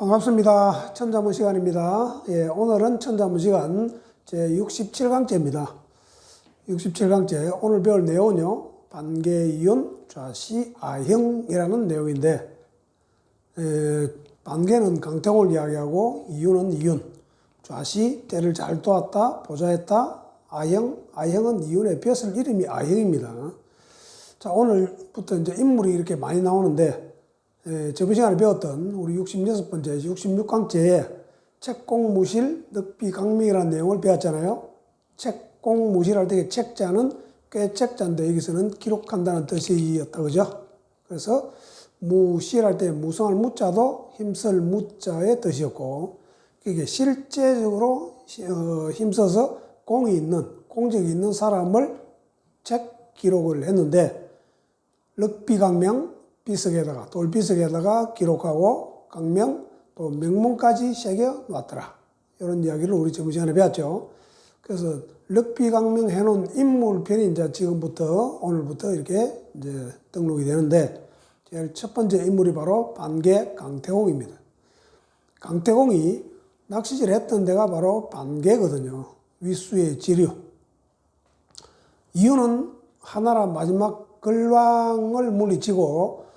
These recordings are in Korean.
반갑습니다. 천자문 시간입니다. 예, 오늘은 천자문 시간 제67강째입니다. 67강째 오늘 배울 내용은요, 반계이윤, 좌시, 아형이라는 내용인데, 반계는 강태공을 이야기하고 이윤은 이윤, 좌시, 때를 잘 도왔다, 보좌했다, 아형은 이윤의 벼슬 이름이 아형입니다. 자, 오늘부터 이제 인물이 이렇게 많이 나오는데, 저번 시간에 배웠던 우리 66번째, 66강째에 책공무실, 늑비강명이라는 내용을 배웠잖아요. 책공무실할 때 책자는 꾀책자인데 여기서는 기록한다는 뜻이었다, 그죠? 그래서 무실할 때 무성할 무자도 힘쓸 무자의 뜻이었고, 이게 실제적으로 힘써서 공적이 있는 사람을 책 기록을 했는데, 늑비강명, 비석에다가 돌비석에다가 기록하고 강명 또 명문까지 새겨 놨더라. 이런 이야기를 우리 저번 시간에 배웠죠. 그래서 늑비강명 해놓은 인물편이 이제 지금부터 오늘부터 이렇게 이제 등록이 되는데, 제일 첫 번째 인물이 바로 반계 강태공입니다. 강태공이 낚시질 했던 데가 바로 반계거든요. 윗수의 지류. 이유는 하나라 마지막 걸왕을 물리치고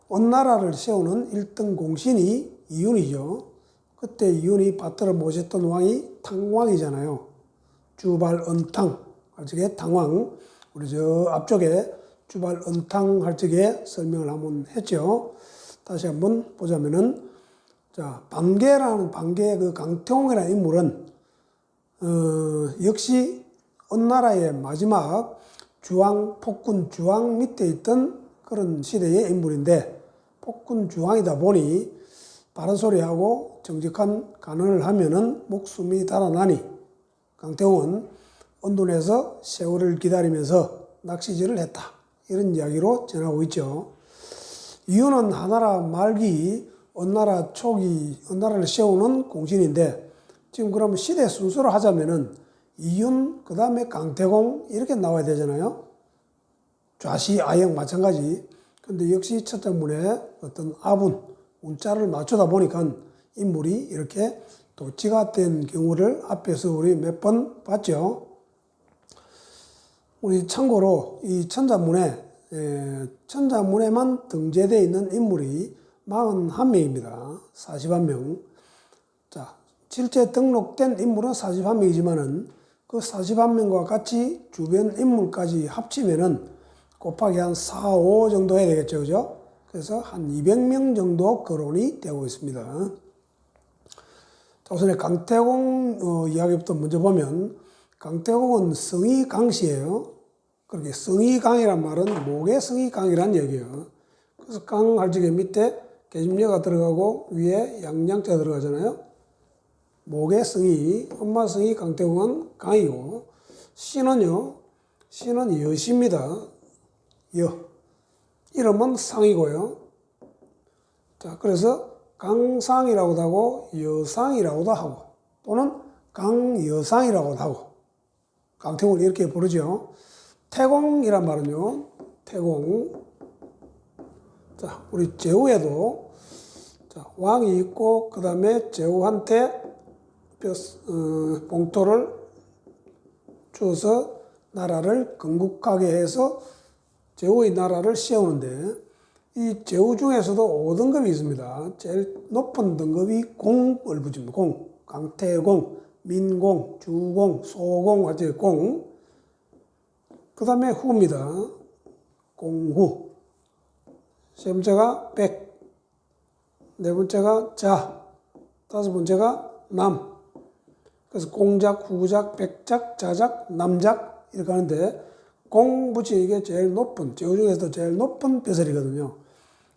원나라를 세우는 1등 공신이 이윤이죠. 그때 이윤이 받들어 모셨던 왕이 탕왕이잖아요. 주발언탕 할 적에 탕왕, 우리 저 앞쪽에 주발언탕 할 적에 설명을 한번 했죠. 다시 한번 보자면은, 자, 반계 그 강태공이라는 인물은 역시 원나라의 마지막 폭군 주왕 밑에 있던 그런 시대의 인물인데, 폭군 주왕이다 보니 바른 소리하고 정직한 간언을 하면은 목숨이 달아나니 강태공은 언둔에서 세월을 기다리면서 낚시질을 했다. 이런 이야기로 전하고 있죠. 이유는 하나라 말기 원나라 초기 원나라를 세우는 공신인데, 지금 그러면 시대 순서로 하자면은 이윤, 그 다음에 강태공 이렇게 나와야 되잖아요. 좌시, 아형 마찬가지. 근데 역시 첫 장문에 어떤 아분, 운자를 맞추다 보니까 인물이 이렇게 도치가 된 경우를 앞에서 우리 몇 번 봤죠. 우리 참고로 이 천자문에만 등재되어 있는 인물이 41명입니다. 41명. 자, 실제 등록된 인물은 41명이지만은 그 41명과 같이 주변 인물까지 합치면은 곱하기 한 4, 5 정도 해야 되겠죠, 그죠? 그래서 한 200명 정도 거론이 되고 있습니다. 자, 우선 강태공 이야기부터 먼저 보면, 강태공은 성이 강씨예요. 그렇게 성이 강이란 말은 목의 성이 강이란 얘기예요. 그래서 강 할 적에 밑에 계집녀가 들어가고 위에 양양자 들어가잖아요. 목의 성이, 엄마 성이 강태공은 강이고, 씨는 여시입니다. 이름은 상이고요. 자, 그래서 강상이라고도 하고 여상이라고도 하고 또는 강여상이라고도 하고 강태공을 이렇게 부르죠. 태공이란 말은요, 태공. 자, 우리 제후에도 자, 왕이 있고 그 다음에 제후한테 봉토를 주어서 나라를 건국하게 해서 제후의 나라를 세우는데, 이 제후 중에서도 5등급이 있습니다. 제일 높은 등급이 공을 붙입니다. 공, 강태공, 민공, 주공, 소공, 하여튼 공. 그 다음에 후입니다. 공후. 세 번째가 백, 네 번째가 자, 다섯 번째가 남. 그래서 공작, 후작, 백작, 자작, 남작 이렇게 하는데, 공 붙이는 게 제일 높은, 제후 중에서도 제일 높은 벼슬이거든요.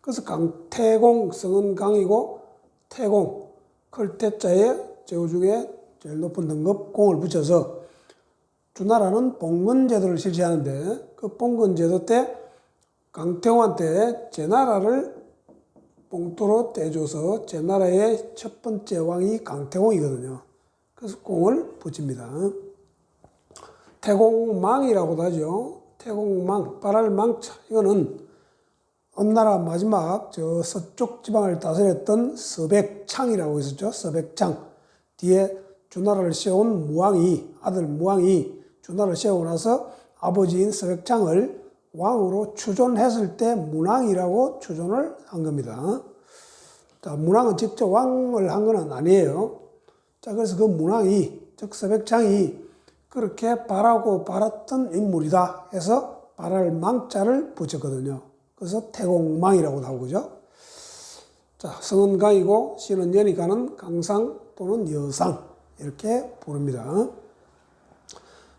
그래서 강태공, 성은 강이고, 태공, 클 태자에 제후 중에 제일 높은 등급 공을 붙여서 주나라는 봉건제도를 실시하는데, 그 봉건제도 때 강태공한테 제나라를 봉토로 떼줘서 제나라의 첫 번째 왕이 강태공이거든요. 그래서 공을 붙입니다. 태공망이라고도 하죠. 태공망, 빨알망차. 이거는 언나라 마지막 저 서쪽 지방을 다스렸던 서백창이라고 있었죠. 서백창. 뒤에 주나라를 세운 무왕이, 아들 무왕이 주나라를 세우고 나서 아버지인 서백창을 왕으로 추존했을 때 문왕이라고 추존을 한 겁니다. 자, 문왕은 직접 왕을 한 건 아니에요. 자, 그래서 그 문왕이, 즉 서백창이 그렇게 바라고 바랐던 인물이다 해서 바랄 망자를 붙였거든요. 그래서 태공망이라고 나오죠. 자, 성은 강이고 시는 연이 가는 강상 또는 여상 이렇게 부릅니다.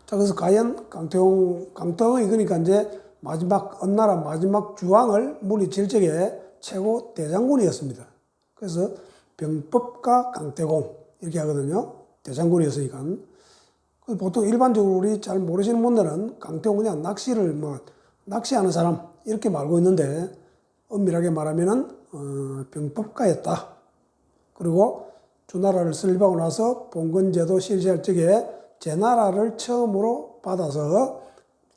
자, 그래서 과연 강태공이 그러니까 이제 마지막 언나라 마지막 주왕을 물리칠 적에 최고 대장군이었습니다. 그래서 병법가 강태공 이렇게 하거든요. 대장군이었으니까. 보통 일반적으로 우리 잘 모르시는 분들은 강태공 그냥 낚시하는 사람 이렇게 말고 있는데 엄밀하게 말하면은 병법가였다. 그리고 주나라를 설립하고 나서 봉건제도 실시할 적에 제나라를 처음으로 받아서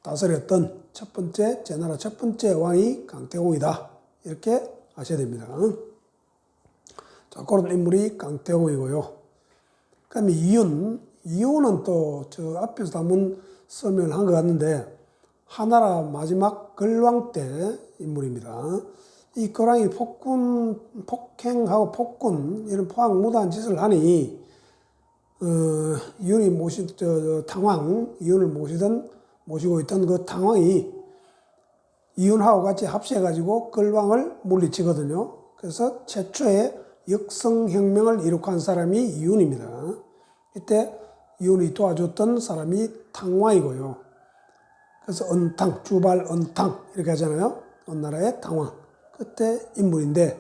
다스렸던 제나라 첫 번째 왕이 강태공이다. 이렇게 아셔야 됩니다. 자, 그런 인물이 강태공이고요. 그 다음에 이윤은 또 저 앞에서 한번 설명을 한 것 같는데 하나라 마지막 걸왕 때 인물입니다. 이 걸왕이 폭행하고 폭군 이런 포악무도한 짓을 하니 이윤이 이윤을 모시고 있던 그 당왕이 이윤하고 같이 합세해가지고 걸왕을 물리치거든요. 그래서 최초의 역성혁명을 이룩한 사람이 이윤입니다. 이때 이윤이 도와줬던 사람이 탕왕이고요. 그래서 언탕, 주발 언탕 이렇게 하잖아요. 언나라의 당왕. 그때 인물인데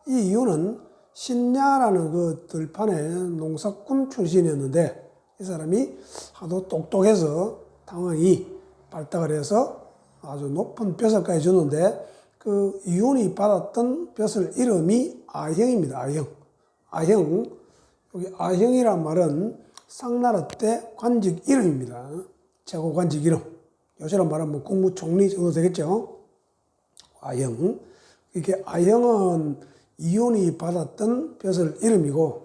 이 이윤은 신야라는 그 들판의 농사꾼 출신이었는데 이 사람이 하도 똑똑해서 당왕이 발탁을 해서 아주 높은 벼슬까지 줬는데 그 이윤이 받았던 벼슬 이름이 아형입니다. 아형. 여기 아형이란 말은 상나라 때 관직 이름입니다. 최고 관직 이름. 요새로 말하면 국무총리 정도 되겠죠. 아형. 이게 아형은 이윤이 받았던 벼슬 이름이고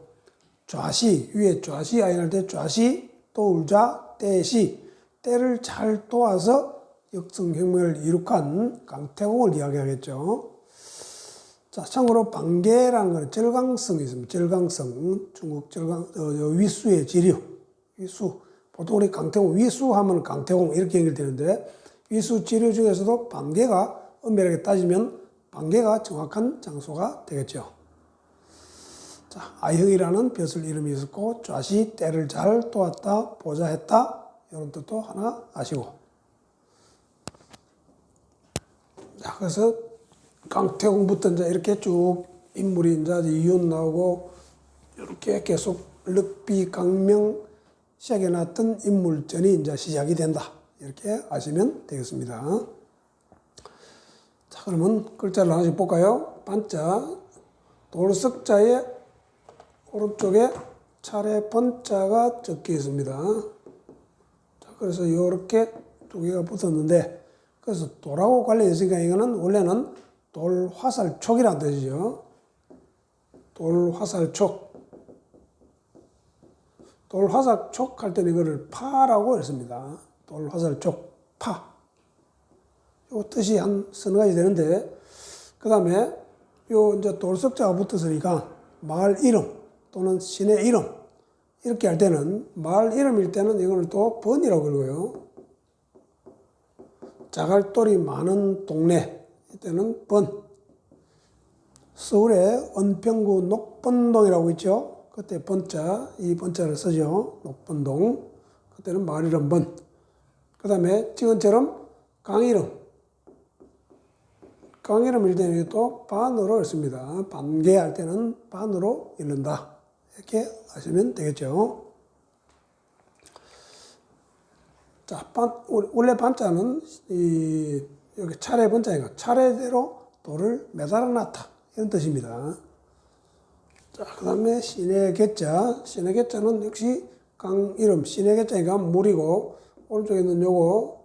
좌시, 위에 좌시 아인할 때 좌시, 도울자, 때시, 때를 잘 도와서 역성혁명을 이룩한 강태공을 이야기하겠죠. 자, 참고로 방계라는 것은 절강성이 있습니다. 절강성, 중국 위수의 지류, 위수. 보통 우리 강태공, 위수하면 강태공 이렇게 연결되는데 위수 지류 중에서도 방계가 엄밀하게 따지면 방계가 정확한 장소가 되겠죠. 자, 아형이라는 벼슬 이름이 있었고 좌시, 때를 잘 도왔다, 보좌했다 이런 뜻도 하나 아시고. 자, 그래서 강태공부터 이제 이렇게 쭉 인물이 이제 이윤 나오고 이렇게 계속 륵비, 강명 시작해놨던 인물전이 이제 시작이 된다. 이렇게 아시면 되겠습니다. 자, 그러면 글자를 하나씩 볼까요? 반자, 돌석자의 오른쪽에 차례 번자가 적혀 있습니다. 자, 그래서 이렇게 두 개가 붙었는데 그래서 돌하고 관련이 있으니까 이거는 원래는 돌화살촉이라는 뜻이죠. 돌화살촉. 돌화살촉 할 때는 이거를 파라고 했습니다. 돌화살촉, 파. 요 뜻이 한 서너 가지 되는데, 그 다음에 요 이제 돌석자가 붙었으니까 마을 이름 또는 신의 이름 이렇게 할 때는 마을 이름일 때는 이거를 또 번이라고 그러고요. 자갈돌이 많은 동네 이때는 번. 서울에 은평구 녹번동이라고 있죠. 그때 번자, 이 번자를 쓰죠. 녹번동. 그때는 마을 이름 번. 그 다음에 지금처럼 강 이름. 강 이름일 때는 또 반으로 읽습니다. 반개할 때는 반으로 읽는다. 이렇게 하시면 되겠죠. 자, 원래 반자는 여기 차례 번자니까 차례대로 돌을 매달아 놨다. 이런 뜻입니다. 자, 그 다음에 신의 개자. 신의 개자는 역시 강 이름, 신의 개자니까 물이고, 오른쪽에 있는 요거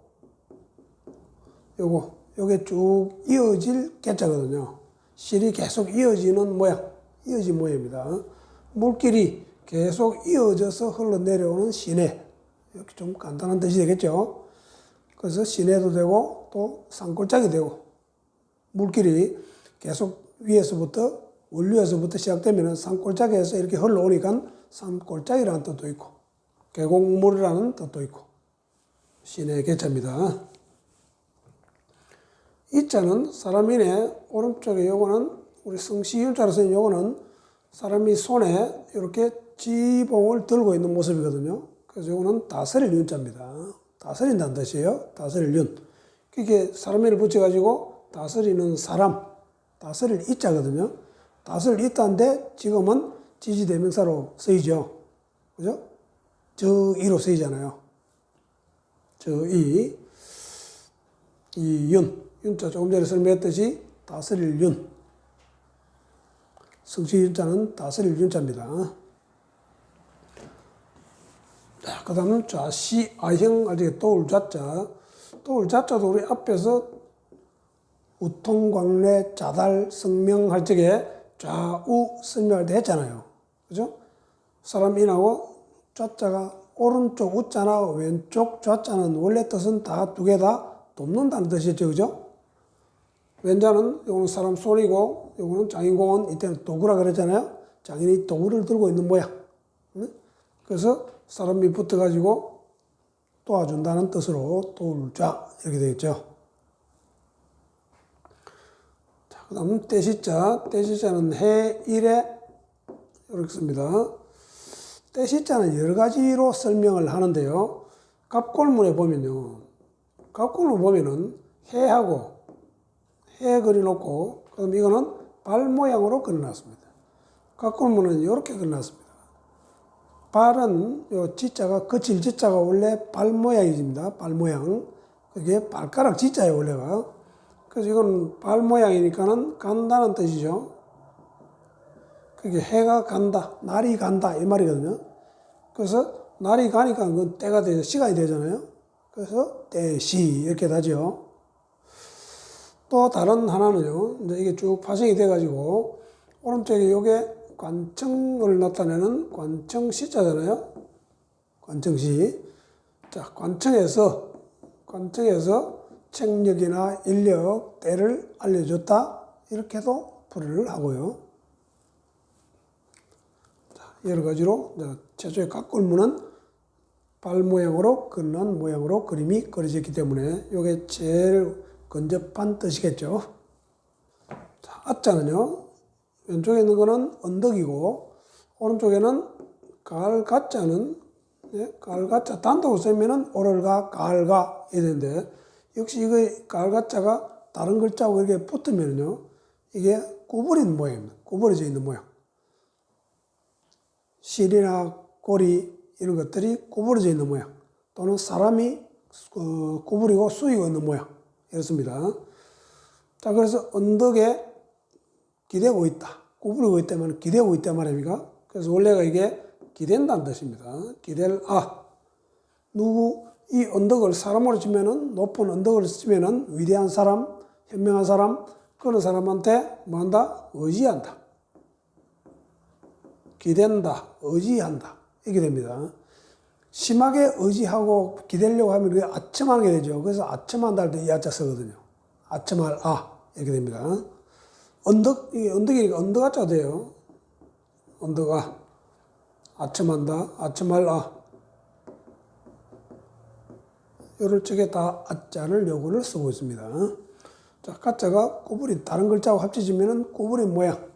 요게 쭉 이어질 개자거든요. 실이 계속 이어지는 모양, 이어진 모양입니다. 물길이 계속 이어져서 흘러내려오는 시내. 이렇게 좀 간단한 뜻이 되겠죠. 그래서 시내도 되고 또 산골짜기 되고 물길이 계속 위에서부터 원류에서부터 시작되면 산골짜기에서 이렇게 흘러오니까 산골짜기라는 뜻도 있고 계곡물이라는 뜻도 있고 시내 개자입니다. 이 자는 사람인의 오른쪽에 요거는 우리 성시윤자로 쓰인 요거는 사람이 손에 이렇게 지봉을 들고 있는 모습이거든요. 그래서 요거는 다스릴 윤자입니다. 다스린다는 뜻이에요. 다스릴 윤. 그게 사람인을 붙여가지고 다스리는 사람, 다스릴 이자거든요. 다스릴 이자인데 지금은 지지대명사로 쓰이죠. 그죠? 저이로 쓰이잖아요. 저이, 이 윤. 윤자 조금 전에 설명했듯이 다스릴 윤. 성시 윤자는 다스릴 윤자입니다. 자, 그 다음은 좌시, 아형, 아직 도울 좌자. 도울 좌자도 우리 앞에서 우통광래, 자달, 성명할 적에 좌우 설명할 때 했잖아요. 그죠? 사람 인하고 좌자가 오른쪽 우자나 왼쪽 좌자는 원래 뜻은 다 두 개 다 돕는다는 뜻이었죠. 그죠? 왼자는 요거는 사람 손이고 요거는 장인공은 이때는 도구라 그랬잖아요. 장인이 도구를 들고 있는 모양. 그래서 사람이 붙어가지고 도와준다는 뜻으로 도울자 이렇게 되겠죠. 자, 그 다음 떼시자. 떼시자는 해, 일에 이렇게 씁니다. 떼시자는 여러 가지로 설명을 하는데요. 갑골문에 보면요. 갑골문 보면은 해하고 해 그려놓고, 그럼 이거는 발 모양으로 그려놨습니다. 갑골문은 이렇게 그려놨습니다. 발은 요 지자가, 거칠 지자가 원래 발 모양입니다. 발 모양. 그게 발가락 지자예요, 원래가. 그래서 이건 발 모양이니까는 간다는 뜻이죠. 그게 해가 간다, 날이 간다, 이 말이거든요. 그래서 날이 가니까 그건 때가 되죠. 시간이 되잖아요. 그래서 때시, 이렇게 하죠. 또 다른 하나는요, 이제 이게 쭉 파생이 돼가지고, 오른쪽에 요게 관청을 나타내는 관청시자잖아요. 관청시. 자, 관청에서 책력이나 인력, 때를 알려줬다. 이렇게도 풀이를 하고요. 자, 여러 가지로, 최초의 갑골문은 발 모양으로, 끝난 모양으로 그림이 그려졌기 때문에, 요게 제일 근접한 뜻이겠죠. 자, 아자는요, 왼쪽에 있는 거는 언덕이고, 오른쪽에는 가을가자는, 가을가자 단독으로 쓰면은 오를가, 가을가, 이랬는데, 역시 이거 가을가자가 다른 글자하고 이렇게 붙으면요, 이게 구부린 모양입니다. 구부러져 있는 모양. 실이나 고리, 이런 것들이 구부러져 있는 모양. 또는 사람이 구부리고 쑤이고 있는 모양. 이렇습니다. 자, 그래서 언덕에 기대고 있다. 구부리고 있다면 기대고 있단 말입니까? 그래서 원래가 이게 기댄다는 뜻입니다. 기댈, 이 언덕을 사람으로 치면은, 높은 언덕을 치면은 위대한 사람, 현명한 사람, 그런 사람한테 뭐 한다? 의지한다. 기댄다, 의지한다. 이렇게 됩니다. 심하게 의지하고 기대려고 하면 그게 아첨하게 되죠. 그래서 아첨한다 할 때 이 아자 쓰거든요. 아첨할 이렇게 됩니다. 언덕이니까 언덕아자 돼요. 언덕아. 아첨한다, 아첨할 요럴 적에 다 아자를 요거를 쓰고 있습니다. 자, 가자가 구부린, 다른 글자하고 합쳐지면은 구부린 모양.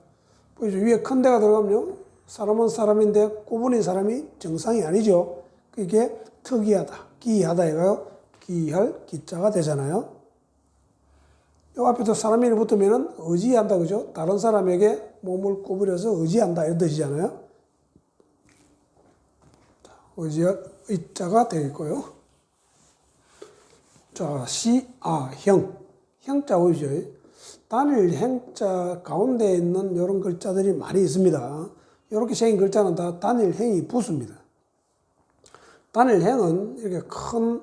보이죠? 위에 큰 데가 들어가면요. 사람은 사람인데 구부린 사람이 정상이 아니죠. 이게 특이하다, 기이하다 해가요. 기이할 기자가 되잖아요. 요 앞에도 사람이 붙으면은 의지한다, 그죠? 다른 사람에게 몸을 구부려서 의지한다, 이런 뜻이잖아요. 의지할 의자가 되겠고요. 자, 형. 형자 보이죠? 단일 행자 가운데에 있는 이런 글자들이 많이 있습니다. 이렇게 생긴 글자는 다 단일 행이 붙습니다. 단일행은 이렇게 큰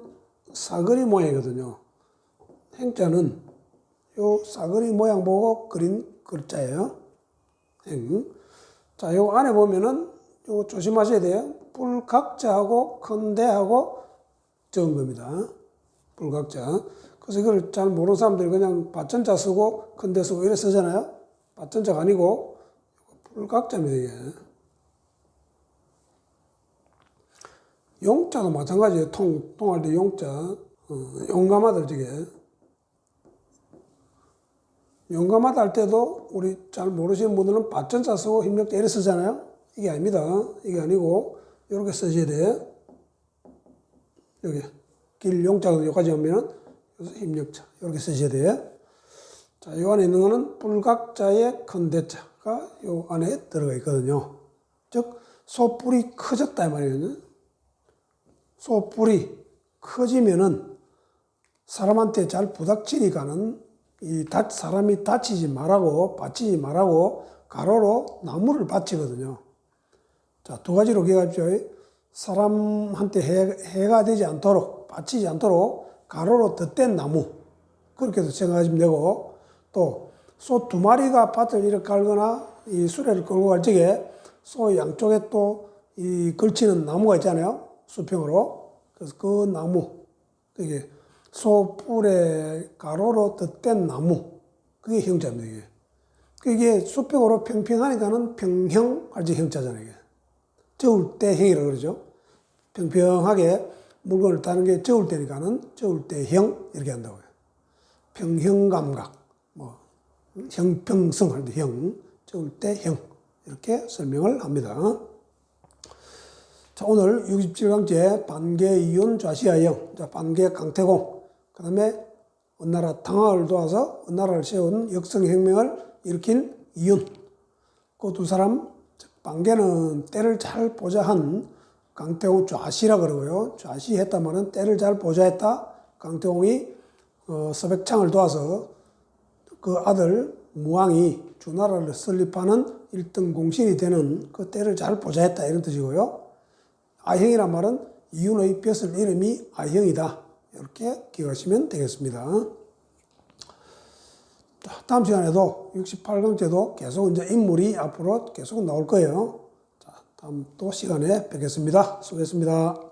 사거리 모양이거든요. 행자는 요 사거리 모양 보고 그린 글자예요. 행. 자, 요 안에 보면은 요 조심하셔야 돼요. 불각자하고 큰대하고 적은 겁니다. 불각자. 그래서 이걸 잘 모르는 사람들이 그냥 받전자 쓰고 큰대 쓰고 이래 쓰잖아요. 받전자가 아니고 불각자입니다, 이게. 용자도 마찬가지예요. 통할 때 용자. 용감하다, 저게. 용감하다 할 때도 우리 잘 모르시는 분들은 받전자 쓰고 힘력자 이래 쓰잖아요. 이게 아닙니다. 이게 아니고 이렇게 쓰셔야 돼. 여기 길 용자가 여기까지 오면은 여기서 힘력자 이렇게 쓰셔야 돼. 자, 이 안에 있는 거는 불각자의 큰 대자가 이 안에 들어가 있거든요. 즉 소뿔이 커졌다 이 말이거든요. 소뿔이 커지면은 사람한테 잘 부닥치니까는 사람이 다치지 말라고, 받치지 말라고 가로로 나무를 받치거든요. 자, 두 가지로 기억하십시오. 사람한테 해가 되지 않도록, 받치지 않도록 가로로 덧댄 나무. 그렇게도 생각하시면 되고, 또 소 두 마리가 밭을 이렇게 갈거나 이 수레를 끌고 갈 적에 소 양쪽에 또 이 걸치는 나무가 있잖아요. 수평으로. 그래서 그 나무, 그게 소뿔에 가로로 덧댄 나무. 그게 형자입니다, 이게. 그게 수평으로 평평하니까는 평형, 할지 형자잖아요, 이게. 저울 때 형이라고 그러죠. 평평하게 물건을 따는 게 저울 때니까는 저울 때 형, 이렇게 한다고요. 평형감각, 뭐, 형평성 할 때 형, 저울 때 형. 이렇게 설명을 합니다. 자, 오늘 67강째 반개이윤 좌시아형, 자, 반개 강태공, 그 다음에 원나라 당황을 도와서 원나라를 세운 역성혁명을 일으킨 이윤, 그 두 사람, 반개는 때를 잘 보좌한 강태공 좌시라 그러고요. 좌시했단 말은 때를 잘 보좌했다. 강태공이 서백창을 도와서 그 아들 무왕이 주나라를 설립하는 1등 공신이 되는 그 때를 잘 보좌했다 이런 뜻이고요. 아형이란 말은 이윤의 벼슬 이름이 아형이다. 이렇게 기억하시면 되겠습니다. 자, 다음 시간에도 68강째도 계속 이제 인물이 앞으로 계속 나올 거예요. 자, 다음 또 시간에 뵙겠습니다. 수고했습니다.